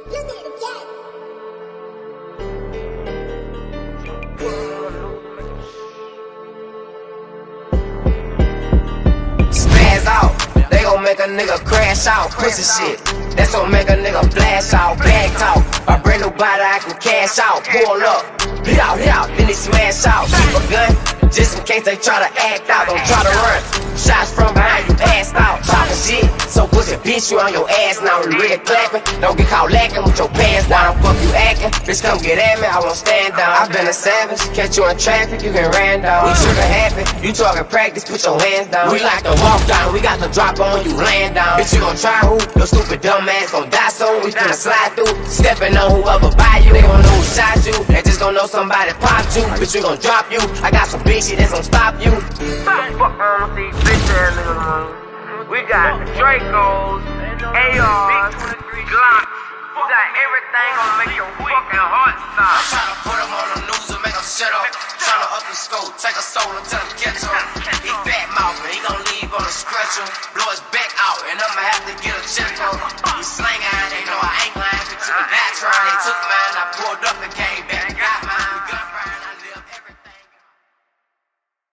Spaz out, they gon' make a nigga crash out. Pussy shit, that's gon' make a nigga blast out. Bag talk, a brand new body I can cash out. Pull up, hit out, then he smash out. Keep a gun, just in case they try to act out. Don't try to run, shots from behind you passed out. Talking shit, so pussy bitch you on your ass now. We really clapping, don't get caught lacking with your pants down. Fuck you acting, bitch come get at me, I won't stand down. I been a savage, catch you in traffic, you can ran down. We trigger happy, you talking practice, put your hands down. We like to walk down, we got the drop on you, land down. Bitch you gon' try who? Your stupid dumb ass gon' die soon. We finna slide through, stepping on whoever buy you. They gon' know who shot you, they just gon' know somebody popped you. Bitch we gon' drop you, I got some big shit that's gon' stop you. Fuck on these bitch ass niggas, man. We got Dracos, ARs, Glocks. We got everything gonna make your fucking heart stop. I'm tryna put him on the news and make him shut up. Tryna up his scope, take a soul and tell him catch up. He fat mouth and he gon' leave on a stretcher. Blow his back out and I'ma have to get a check up. He slang iron, they know I ain't lying, but you can not try. They took mine, I pulled up and came back.